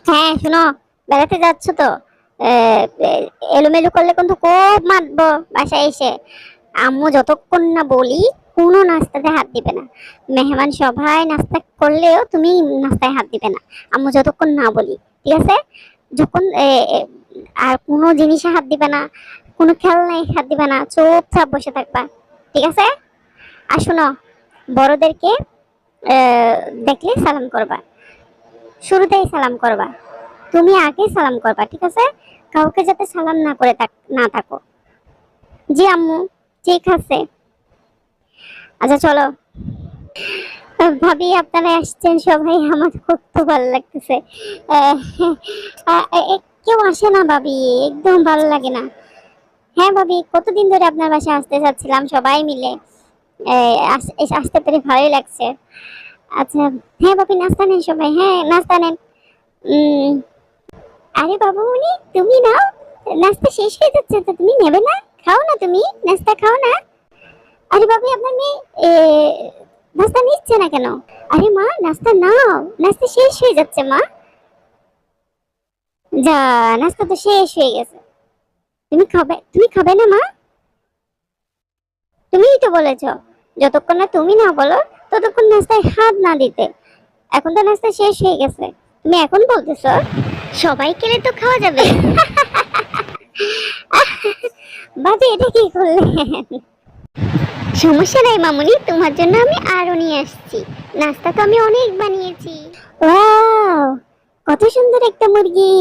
হ্যাঁ শোনো, বেড়াতে যাচ্ছ তো এলোমেলো করলে কিন্তু খুব মারবো বাসায় এসে। আম্মু যতক্ষণ না বলি কোনো নাস্তাতে হাত দিবে না। মেহমান সবাই নাস্তা করলেও তুমি নাস্তায় হাত দিবে না, আম্মু যতক্ষণ না বলি। ঠিক আছে? যখন আর কোনো জিনিসে হাত দিবে না, কোনো খেলনায় হাত দিবে না, চুপচাপ বসে থাকবা। ঠিক আছে? আর শোনো, বড়দেরকে আহ, দেখলে সালাম করবা, শুরুতেই সালাম করবা। তুমি আগে সালাম করবা, ঠিক আছে? কাউকে যাতে সালাম না করে না থাকো। জি আম্মু, ঠিক আছে। আচ্ছা চলো। ভাবি আপনারা আসছেন সবাই, আমার খুব তো ভালো লাগতেছে। আহ, কেউ আসে না ভাবি, একদম ভালো লাগে না। হ্যাঁ ভাবি, কতদিন ধরে আপনার বাসায় আসতে চাচ্ছিলাম, সবাই মিলে আসতে পেরে ভালোই লাগছে। আচ্ছা, হ্যাঁ ভাবি নাস্তা নেন সবাই, হ্যাঁ নাস্তা নেন। উম, আরে বাবু উনি তুমি নাও, নাস্তা শেষ হয়ে যাচ্ছে তো তুমি নেবে না? খাও না, তুমি নাস্তা খাও না। আরে বাবু আপনার মেয়ে এ, নাস্তা নিচ্ছে না কেন? আরে মা নাস্তা নাও, নাস্তা শেষ হয়ে যাচ্ছে মা। যা, নাস্তা তো শেষ হয়ে গেছে। তুমি খাবে না মা? তুমিই তো বলেছো যতক্ষণ না তুমি না বলো ততক্ষণ নাস্তায় হাত না দিতে। এখন তো নাস্তা শেষ হয়ে গেছে, তুমি এখন বলতেছো? সবাই খেলে তো খাওয়া যাবে। বাবু এটা কি করলেন? সমস্যা নাই মামুনি, তোমার জন্য আমি আরো নিয়ে আসছি। নাস্তা তো আমি অনেক বানিয়েছি। ওয়াও, কত সুন্দর একটা মুরগি।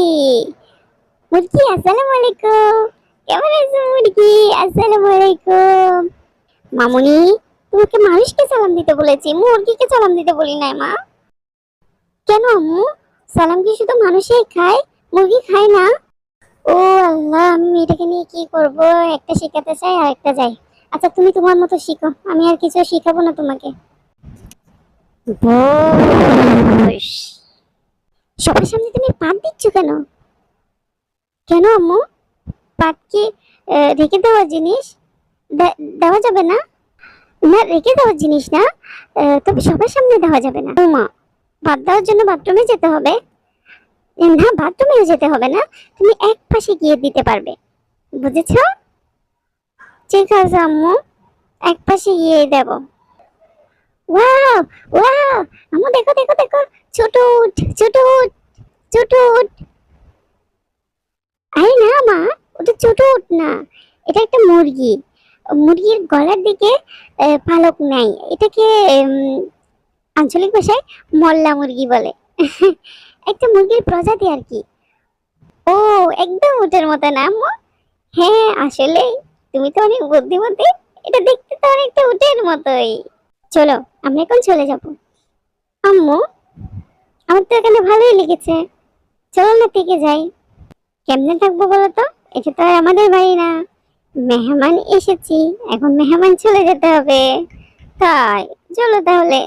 মুরগি আসসালামু আলাইকুম। কেমন আছো মুরগি? আসসালামু আলাইকুম। মামুনি, তোমাকে মানুষকে সালাম দিতে বলেছি, মুরগিকে সালাম দিতে বলি নাই মা। কেন আম্মু? সালাম কি শুধু মানুষই খায়, মুরগি খায় না? ও আল্লাহ, আমি এটাকে নিয়ে কি করব? একটা শিখাতে চাই আর একটা যাই। আচ্ছা তুমি তোমার মতো শিখো, আমি আর কিছু শিখাবো না তোমাকে। বস। সবার সামনে তুমি পাত দিচ্ছ কেন? কেন আম্মু? পাত কি রেখে দেওয়ার জিনিস? দেওয়া যাবে না? না, রেখে দেওয়ার জিনিস না। তবে সবার সামনে দেওয়া যাবে না। ও মা, ভাত দেওয়ার জন্য বাথরুমে যেতে হবে? না, বাথরুমে যেতে হবে না, তুমি এক পাশে গিয়ে দিতে পারবে। বুঝেছো? ঠিক আছে আম্মু, এক পাশে গিয়ে দেব। ওয়াও, ওয়াও, আম্মু দেখো দেখো দেখো, ছোট উট, ছোট উট, ছোট উট। আরে না মা, ওটা ছোট উট না, এটা একটা মুরগি। মুরগির গলার দিকে পালক নাই, এটাকে আঞ্চলিক ভাষায় মল্লা মুরগি বলে। একটা মুরগির প্রজাতি আর কি। ও, একদম উটের মতো না আম্মু? হ্যাঁ আসলে তুমি তো অনেক বুদ্ধিমতী, এটা দেখতে তো অনেকটা উটের মতোই। চলো আমরা এখন চলে যাব। আম্মু, আমার তো এখানে ভালোই লেগেছে, চলো না থেকে যাই। কেমনে থাকবো বলো তো? এটা তো আর আমাদের বাড়ি না, মেহমান এসেছি, এখন মেহমান চলে যেতে হবে। তাই চলো তাহলে।